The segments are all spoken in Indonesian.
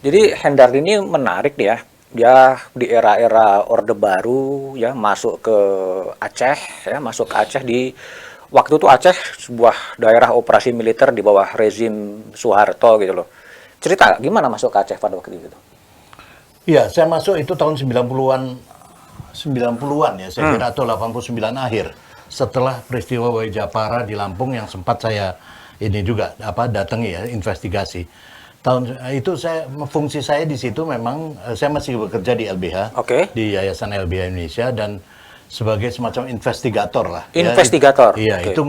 Jadi Hendar ini menarik ya. Dia di era-era Orde Baru ya masuk ke Aceh ya, masuk ke Aceh di waktu itu Aceh sebuah daerah operasi militer di bawah rezim Soeharto gitu loh. Cerita gimana masuk ke Aceh pada waktu itu? Iya, saya masuk itu tahun 90-an ya, saya kira atau 89 akhir. Setelah peristiwa Wajapara di Lampung yang sempat saya ini juga datangi ya, investigasi. Itu fungsi saya di situ memang saya masih bekerja di LBH, di Yayasan LBH Indonesia dan sebagai semacam investigator lah. Investigator. Ya, itu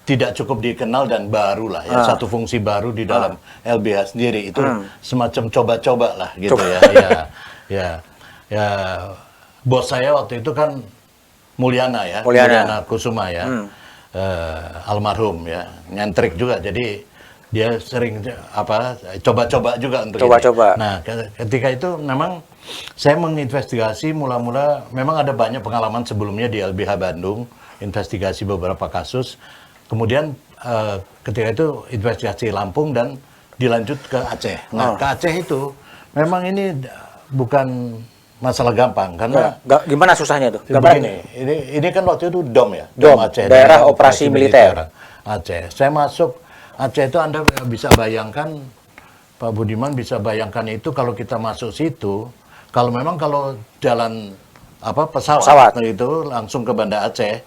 tidak cukup dikenal dan baru lah ya, satu fungsi baru di dalam LBH sendiri itu semacam coba-coba lah gitu ya. Bos saya waktu itu kan Mulyana ya, Mulyana Kusuma ya, almarhum ya, nyentrik juga jadi dia sering coba-coba juga untuk coba-coba. Nah, ketika itu memang saya menginvestigasi mula-mula memang ada banyak pengalaman sebelumnya di LBH Bandung, investigasi beberapa kasus. Kemudian ketika itu investigasi Lampung dan dilanjut ke Aceh. Nah, ke Aceh itu memang ini bukan masalah gampang karena gimana susahnya tuh? Begini, ini kan waktu itu DOM ya, DOM Aceh, daerah operasi militer Aceh. Saya masuk Aceh itu Anda bisa bayangkan, Pak Budiman bisa bayangkan itu kalau kita masuk situ, kalau jalan pesawat itu langsung ke Banda Aceh,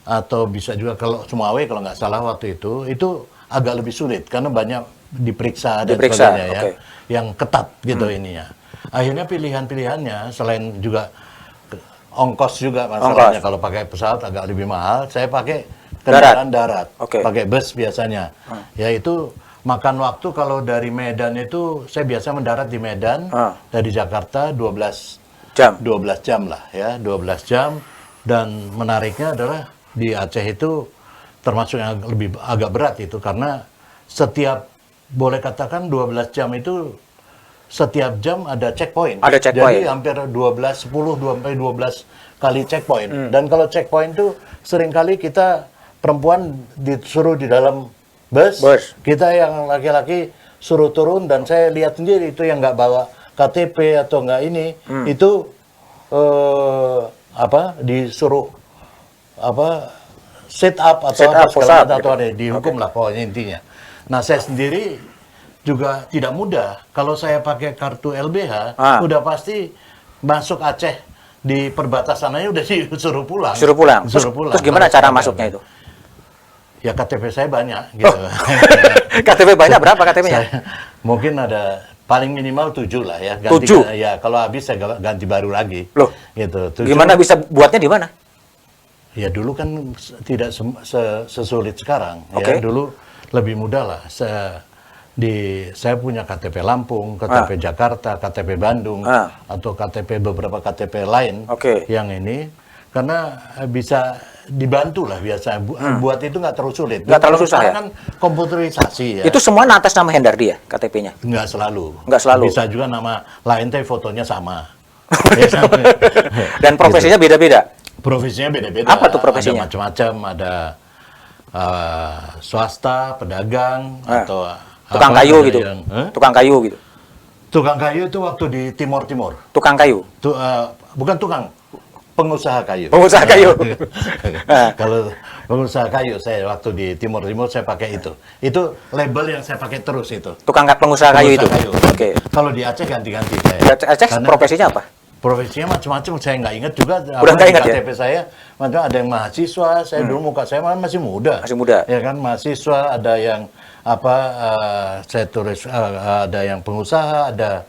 atau bisa juga kalau Sumawe kalau nggak salah waktu itu agak lebih sulit karena banyak diperiksa dan sebagainya ya, yang ketat gitu ininya. Akhirnya pilihan-pilihannya selain juga ongkos juga masalahnya kalau pakai pesawat agak lebih mahal, saya pakai kendaraan darat, pakai bus biasanya. Ya itu makan waktu kalau dari Medan itu saya biasa mendarat di Medan dari Jakarta 12 jam lah ya, 12 jam dan menariknya adalah di Aceh itu termasuk yang agak berat itu karena boleh katakan 12 jam itu setiap jam ada checkpoint. Jadi hampir 10 sampai 12 kali checkpoint. Dan kalau checkpoint itu seringkali kita perempuan disuruh di dalam bus. Kita yang laki-laki suruh turun dan saya lihat sendiri itu yang nggak bawa KTP atau nggak ini itu disuruh sit up atau dihukum lah pokoknya intinya. Nah saya sendiri juga tidak mudah. Kalau saya pakai kartu LBH, udah pasti masuk Aceh di perbatasan aja udah disuruh pulang. Terus gimana cara masuknya itu? Ya KTP saya banyak gitu. KTP banyak berapa KTP-nya? Mungkin ada paling minimal 7 lah ya. 7? Ya kalau habis saya ganti baru lagi. Loh, gitu. 7. Gimana bisa buatnya di mana? Ya dulu kan tidak sesulit sekarang. Ya dulu lebih mudah lah. Saya punya KTP Lampung, KTP Jakarta, KTP Bandung, atau beberapa KTP lain yang ini, karena bisa dibantu lah biasa. Buat itu nggak terlalu sulit. Nggak terlalu susah ya? Kan komputerisasi ya. Itu semua atas nama Hendardi ya KTP-nya? Nggak selalu. Bisa juga nama lain tapi fotonya sama. Dan profesinya beda-beda? Profesinya beda-beda. Apa tuh profesinya? Ada macam-macam, ada swasta, pedagang, atau tukang kayu gitu. Tukang kayu gitu. Tukang kayu itu waktu di Timur. Tukang kayu. Bukan tukang, pengusaha kayu. Pengusaha kayu. Kalau pengusaha kayu saya waktu di Timur saya pakai itu. Itu label yang saya pakai terus itu. Tukang pengusaha kayu itu. Kalau di Aceh ganti-ganti saya. Di Aceh profesinya apa? Profesinya macam-macam, saya nggak ingat juga. Udah nggak ingat KTP saya, macam ada yang mahasiswa, saya dulu muka saya masih muda. Ya kan, mahasiswa, ada yang saya tulis ada yang pengusaha, ada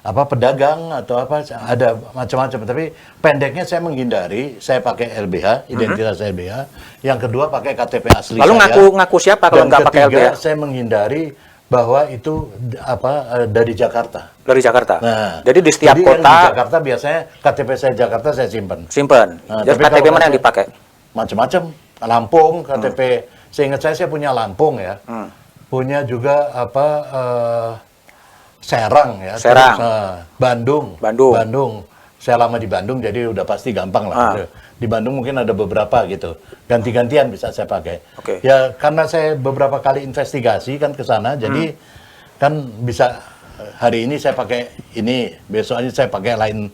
pedagang atau ada macam-macam. Tapi pendeknya saya menghindari, saya pakai LBH, identitas LBH. Yang kedua pakai KTP asli. Lalu ngaku siapa kalau nggak pakai LBH? Saya menghindari bahwa itu dari Jakarta. Dari Jakarta. Nah, jadi di setiap kota di Jakarta biasanya KTP saya Jakarta saya simpan. Nah, jadi KTP mana yang dipakai? Macam-macam. Lampung, KTP. Seingat saya punya Lampung ya. Punya juga Serang ya. Serang. Terus, Bandung. Saya lama di Bandung jadi udah pasti gampang lah. Di Bandung mungkin ada beberapa gitu. Ganti-gantian bisa saya pakai. Ya karena saya beberapa kali investigasi kan ke sana jadi kan bisa hari ini saya pakai ini, besoknya saya pakai lain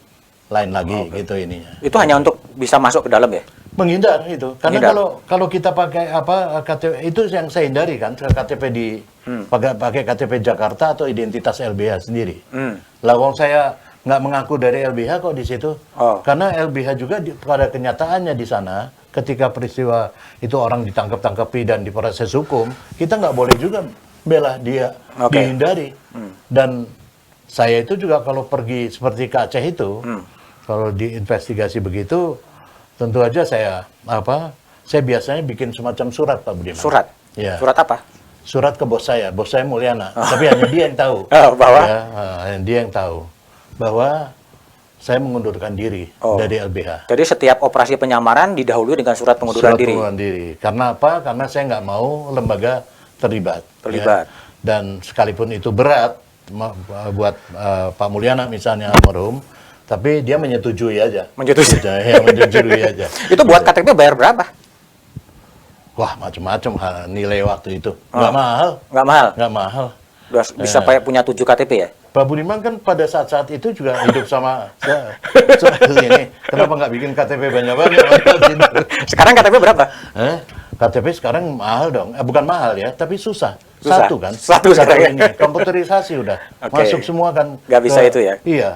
lagi gitu ininya. Itu hanya untuk bisa masuk ke dalam ya? Menghindar itu. Karena Menghindar. kalau kita pakai apa KTP itu yang saya hindari kan, KTP pakai KTP Jakarta atau identitas LBH sendiri. Lah wong saya nggak mengaku dari LBH kok di situ. Oh. Karena LBH juga pada kenyataannya di sana ketika peristiwa itu orang ditangkap-tangkapi dan diproses hukum, kita nggak boleh juga bela dia, dihindari. Dan saya itu juga kalau pergi seperti ke Aceh itu, kalau diinvestigasi begitu, tentu aja saya biasanya bikin semacam surat Pak Budiman. Surat? Ya. Surat apa? Surat ke bos saya Mulyana. Tapi hanya dia yang tahu. Bahwa? Ya, hanya dia yang tahu bahwa saya mengundurkan diri dari LBH. Jadi setiap operasi penyamaran didahului dengan surat pengunduran diri. Pengunduran diri. Karena apa? Karena saya nggak mau lembaga terlibat. Ya. Dan sekalipun itu berat buat Pak Mulyana misalnya almarhum, tapi dia menyetujui aja. Menyetujui. Ya, menyetujui aja. Itu buat KTP bayar berapa? Wah, macam-macam nilai waktu itu. Nggak mahal. Nggak mahal? Nggak mahal. Bisa punya 7 KTP ya? Pak Budiman kan pada saat-saat itu juga hidup sama ini. Kenapa nggak bikin KTP banyak-banyak? Sekarang KTP berapa? KTP sekarang mahal dong. Bukan mahal ya, tapi susah. Susah? Satu kan? Satu sekarang ya? ini. Komputerisasi udah. Masuk semua kan. Nggak bisa itu ya? Iya.